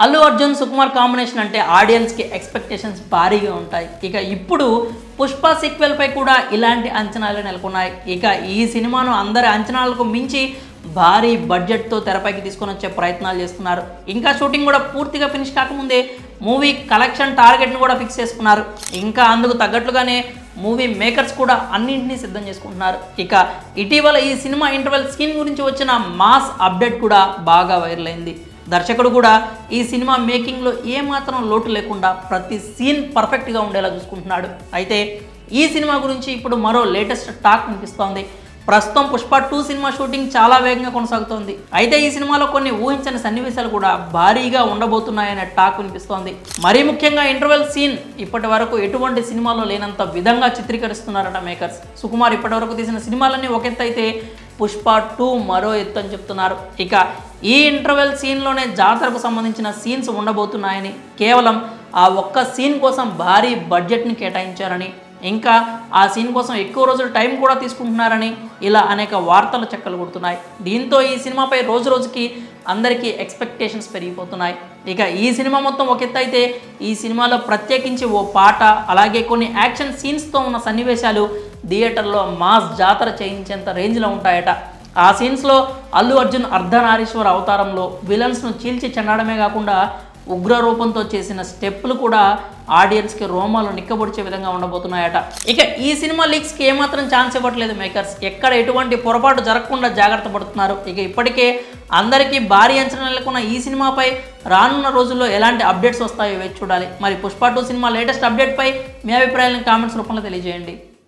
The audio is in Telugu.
అల్లు అర్జున్ సుకుమార్ కాంబినేషన్ అంటే ఆడియన్స్కి ఎక్స్పెక్టేషన్స్ భారీగా ఉంటాయి. ఇక ఇప్పుడు పుష్ప సీక్వెల్ పై కూడా ఇలాంటి అంచనాలు నెలకొన్నాయి. ఇక ఈ సినిమాను అందరి అంచనాలకు మించి భారీ బడ్జెట్తో తెరపైకి తీసుకొని వచ్చే ప్రయత్నాలు చేస్తున్నారు. ఇంకా షూటింగ్ కూడా పూర్తిగా ఫినిష్ కాకముందే మూవీ కలెక్షన్ టార్గెట్ను కూడా ఫిక్స్ చేసుకున్నారు. ఇంకా అందుకు తగ్గట్లుగానే మూవీ మేకర్స్ కూడా అన్నింటినీ సిద్ధం చేసుకుంటున్నారు. ఇక ఇటీవల ఈ సినిమా ఇంటర్వెల్ సీన్ గురించి వచ్చిన మాస్ అప్డేట్ కూడా బాగా వైరల్ అయింది. దర్శకుడు కూడా ఈ సినిమా మేకింగ్లో ఏమాత్రం లోటు లేకుండా ప్రతి సీన్ పర్ఫెక్ట్గా ఉండేలా చూసుకుంటున్నాడు. అయితే ఈ సినిమా గురించి ఇప్పుడు మరో లేటెస్ట్ టాక్ వినిపిస్తోంది. ప్రస్తుతం పుష్ప 2 సినిమా షూటింగ్ చాలా వేగంగా కొనసాగుతోంది. అయితే ఈ సినిమాలో కొన్ని ఊహించని సన్నివేశాలు కూడా భారీగా ఉండబోతున్నాయనే టాక్ వినిపిస్తోంది. మరీ ముఖ్యంగా ఇంటర్వెల్ సీన్ ఇప్పటి వరకు ఎటువంటి సినిమాలో లేనంత విధంగా చిత్రీకరిస్తున్నారట మేకర్స్. సుకుమార్ ఇప్పటి వరకు తీసిన సినిమాలన్నీ ఒక ఎత్తు అయితే పుష్ప 2 మరో ఎత్తు అని చెప్తున్నారు. ఇక ఈ ఇంటర్వెల్ సీన్లోనే జాతరకు సంబంధించిన సీన్స్ ఉండబోతున్నాయని, కేవలం ఆ ఒక్క సీన్ కోసం భారీ బడ్జెట్ని కేటాయించారని, ఇంకా ఆ సీన్ కోసం ఎక్కువ రోజులు టైం కూడా తీసుకుంటున్నారని ఇలా అనేక వార్తలు చెక్కలు కొడుతున్నాయి. దీంతో ఈ సినిమాపై రోజు రోజుకి అందరికీ ఎక్స్పెక్టేషన్స్ పెరిగిపోతున్నాయి. ఇక ఈ సినిమా మొత్తం ఒక ఎత్తు అయితే ఈ సినిమాలో ప్రత్యేకించి ఓ పాట, అలాగే కొన్ని యాక్షన్ సీన్స్తో ఉన్న సన్నివేశాలు థియేటర్లో మాస్ జాతర చేయించేంత రేంజ్లో ఉంటాయట. ఆ సీన్స్లో అల్లు అర్జున్ అర్ధనారీశ్వర అవతారంలో విలన్స్ను చీల్చి చెండడమే కాకుండా ఉగ్ర రూపంతో చేసిన స్టెప్పులు కూడా ఆడియన్స్కి రోమాలు నిక్కబొడిచే విధంగా ఉండబోతున్నాయట. ఇక ఈ సినిమా లీక్స్కి ఏమాత్రం ఛాన్స్ ఇవ్వట్లేదు మేకర్స్. ఎక్కడ ఎటువంటి పొరపాటు జరగకుండా జాగ్రత్త పడుతున్నారు. ఇక ఇప్పటికే అందరికీ భారీ అంచనా నెలకొన్న ఈ సినిమాపై రానున్న రోజుల్లో ఎలాంటి అప్డేట్స్ వస్తాయో వేచి చూడాలి. మరి పుష్ప 2 సినిమా లేటెస్ట్ అప్డేట్పై మీ అభిప్రాయాలను కామెంట్స్ రూపంలో తెలియజేయండి.